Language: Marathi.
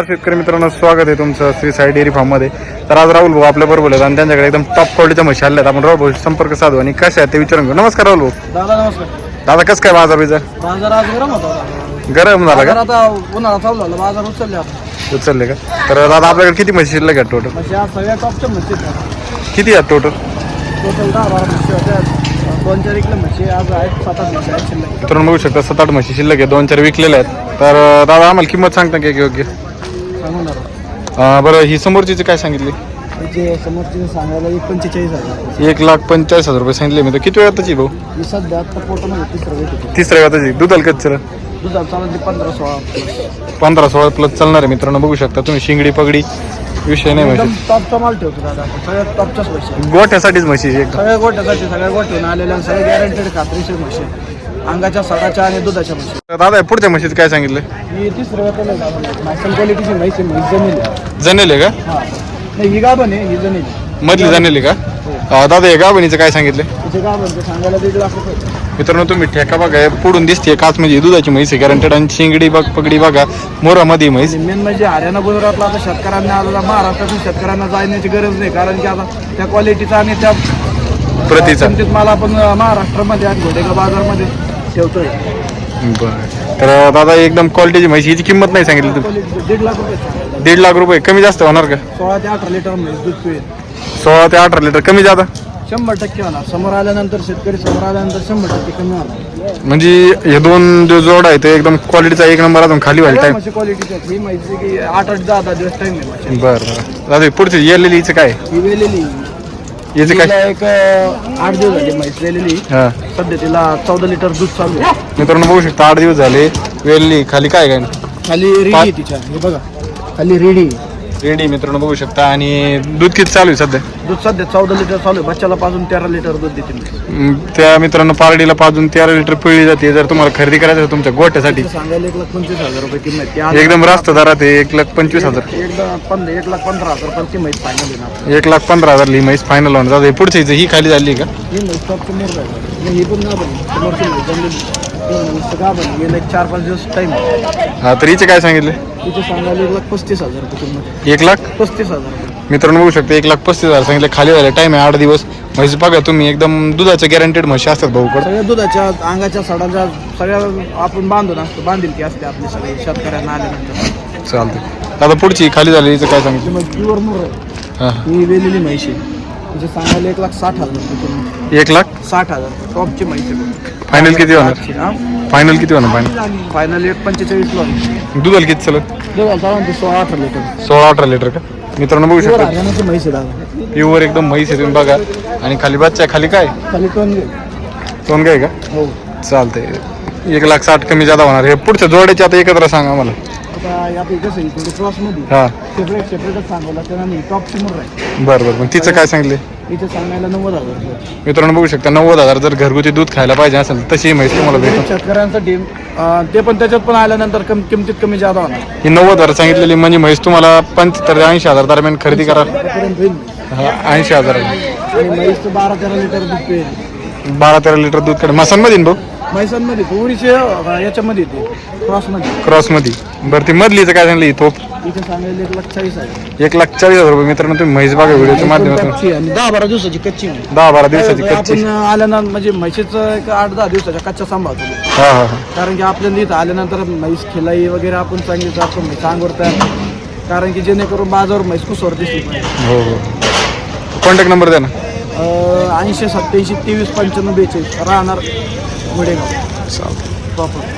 शेतकरी मित्रांनो, स्वागत आहे तुमचं श्री साई डेअरी फार्म मध्ये. तर आज राहुल भाऊ आपल्या बरोबर आहेत आणि त्यांच्याकडे एकदम टॉप क्वालिटीच्या म्हशी आल्या आहेत. आपण राहुल भाऊ संपर्क साधू आणि कशा आहेत ते विचारून घेऊ. नमस्कार राहुल भाऊ. दादा नमस्कार. दादा कसं काय बाजार बिजार? बाजार आज गरम होता. गरम झाला का? आता उन्हाळा चालू झाला, बाजार उचलले आता. उचलले का? तर दादा आपल्याकडे किती म्हशी शिल्लक आहेत टोटल? म्हणजे आज सगळ्या टॉपच्या म्हशी आहेत. किती आहेत टोटल? टोटल 10-12 म्हशी होत्या. 2-4 इकडे म्हशी आज आहेत, 7-8 म्हशी आहेत शिल्लक. मित्रांनो बघू शकता 7-8 म्हशी शिल्लक आहे, 2-4 विकलेल्या आहेत. तर दादा आम्हाला किंमत सांगता की योग्य? सांगून दादा. बरं, ही समोरची काय सांगितली? त्याचे समोरचे सांगायला 1,45,000. 1,45,000 रुपये सांगितले. मी तर किती वेळात जी भाऊ? ही सध्या आता पोटामध्ये तिसरं वेट होतं. तिसऱ्या वेळात दुधाला कधी चल दुधाला चालत 15-16. 15-16 प्लस चालणार आहे. मित्रांनो बघू शकता तुम्ही, शिंगडी पगडी विषय नाही एकदम म्हशी. टॉपचा माल ठेवतो दादा आपण. सगळ्यात टॉपच्याच म्हशी. गोठ्यासाठीच म्हशी एकदम. सगळ्या गोठ्यासाठी, सगळ्या गोठ्यावरून आलेल्या, सगळ्या गॅरंटेड खात्रीशीर म्हशी. अंगाच्या सडाच्या आणि दुधाच्या म्हशी. दादा पुढच्या म्हशीचं काय सांगितलं? ही तिसरं वेतन आहे दादा. मायसन क्वालिटीची म्हैस आहे. म्हैस जमेल. जनेले का? हां, नाही ही गाभण आहे, ही जमेल. मधली जनेली का? दादा हे गाभणीचं काय सांगितलं? तिचे गाभण ते सांगायला 1.5 लाख रुपये. मित्रांनो तुम्ही ठेका बघा, पुढून दिसते काच म्हणजे दुधाची म्हैस आहे गॅरंटेड. आणि शिंगडी बघ पगडी बघा, मोरामध्ये म्हैस. मेन म्हणजे हरियाणा गुजरातला आता शेतकऱ्यांना आता महाराष्ट्रातून शेतकऱ्यांना जाण्याची गरज नाही, कारण की आता त्या क्वालिटीचा आणि त्या प्रतीचा किमतीत माल आपण महाराष्ट्रामध्ये आणि घोडेगाव बाजारमध्ये ठेवतोय. बरं, तर दादा एकदम क्वालिटीची म्हैस, हिची किंमत नाही सांगितली तुम्ही? 1.5 लाख रुपये सांगायला. 1.5 लाख रुपये. कमी जास्त होणार का? 16 ते 18 लिटर म्हैस दूध पिळेल. 16 ते 18 लिटर कमी जादा? 100% होणार. समोर आल्यानंतर, शेतकरी समोर आल्यानंतर 100% कमी होणार. म्हणजे हे दोन जो जोड आहे ते एकदम क्वालिटीचा एक नंबर अजून खाली व्हायला टाइम. म्हशी क्वालिटीची आहे. ही म्हैस की 8-10 दिवस टाइम आहे म्हशी. बरं बरं. दादा पुढची येलेली हिचं काय? ही वेलेली याचं तिला काय? एक 8 दिवस झाले म्हैस वेलेली. हा सध्या तिला 14 लिटर दूध चालू आहे. मित्रांनो बघू शकता 8 दिवस झाले. वेलली खाली काय काय? खाली रेडी आहे तिच्या. हे बघा, खाली रेडी रेडी. मित्रांनो बघू शकता. आणि दूध किती चालू आहे सध्या? दूध सध्या 14 लिटर चालू आहे. बच्चाला पाजून 13 लिटर दूध देते म्हैस. त्या मित्रांनो पारडीला पाजून 13 लिटर पिळली जाते. जर तुम्हाला खरेदी करायचं असेल तुमच्या गोठ्यासाठी, तिचं सांगायला 1,25,000 रुपये किंमत आहे. ती आज एकदम रास्त दरात आहे. 1,25,000. एकदा 1,15,000 पण ती म्हैस फायनल आहे ना. 1,15,000 ही म्हैस फायनल होणार. दादा पुढची ही खाली झाली का? ही म्हैस टॉपची मोर आहे. ही पण गाभण आहे. समोरची म्हैस जमलेली. ही म्हैस गाभण आहे. गेला 4-5 दिवस टाइम आहे. हा, तर हिचे काय सांगितले? तिचे सांगायला 1,35,000 रुपये किंमत. 1,35,000. रुपये. मित्रांनो बघू शकता 1,35,000 सांगितले. खाली झाले. टाइम आहे 8 दिवस. म्हैस बघा तुम्ही, एकदम दुधाच्या गॅरंटेड म्हशी असतात भाऊकडे. सगळ्या दुधाच्या, अंगाच्या सडाच्या, सगळ्या आपण बांधून असतो. बांधील की असते आपली सगळी शेतकऱ्यांना आल्यानंतर. चालते. दादा पुढची खाली झाली हिचं काय सांगितलं? मग प्युअर मोर आहे. हा, ही वेलेली म्हैस आहे. तिचे सांगायला 1,60,000 रुपये किंमत. 1,60,000. टॉपची म्हैस आहे. फायनल किती होणार? फायनल किती होणार? फायनल फायनल 1,45 ला. दुधाला किती चालत? देवा चालून ते 16-18 लिटर. 16-18 लिटर का? मित्रांनो बघू प्युअर शकता हरियाणाची म्हैस आहे दादा. प्युअर एकदम म्हैस आहे. तुम्ही बघा. आणि खाली बच्चा आहे. खाली काय? खाली टोन घे. दोन गाय का? हो. चालतंय. 1,60,000 कमी जादा होणार. हे पुढच्या जोड्याचे आता एकत्र सांगा मला. आता यात कसं आहे, थोडं क्रॉसमध्ये हा, सेपरेटच सांगायला त्याला नाही. टॉपची मोर आहे. बरं बरं. मग तिचं काय सांगले? इथे सांगायला 90,000 रुपये. मित्रांनो बघू शकता 90,000. जर घरगुती दूध खायला पाहिजे असेल तशी म्हैस तुम्हाला भेटेल. शेतकऱ्यांसाठी ते पण त्याच्यात पण आल्यानंतर किमतीत कमी जादा होणार. ही 90,000 सांगितलेली म्हणजे म्हैस तुम्हाला 75,000-80,000 दरम्यान खरेदी करा. त्यापर्यंत होईल. 80,000. आणि म्हैस 12-13 लिटर दूध पिळेल. 12-13 लिटर दूध कडे मसांमध्ये ना भाऊ? म्हैसांमध्ये थोडीशी याच्यामध्ये येते, क्रॉसमध्ये. क्रॉसमध्ये. बरं, ती मधलीचं काय सांगली? तोप इथे सांगायला 1,40,000. 1,40,000 रुपये. मित्रांनो तुम्ही म्हैस बघा व्हिडिओच्या माध्यमातून. टॉपची आणि 10-12 दिवसाची कच्ची म्हैस. 10-12 दिवसाची कच्ची. आपण आल्यानंतर म्हणजे म्हशीचं एक 8-10 दिवसाच्या कच्च्या सांभाळतो. हा हा हा. कारण की आपल्याला इथं आल्यानंतर म्हैस खिलाई वगैरे आपण चांगली जातो. म्हैस अंगोर तयार, कारण की जेणेकरून बाजावर म्हैस कुसवर दिसली पाहिजे. हो हो. कॉन्टॅक्ट नंबर द्या ना. 80 87 23 95 42. राहणार गुडेगाव चालतं. प्रॉपर.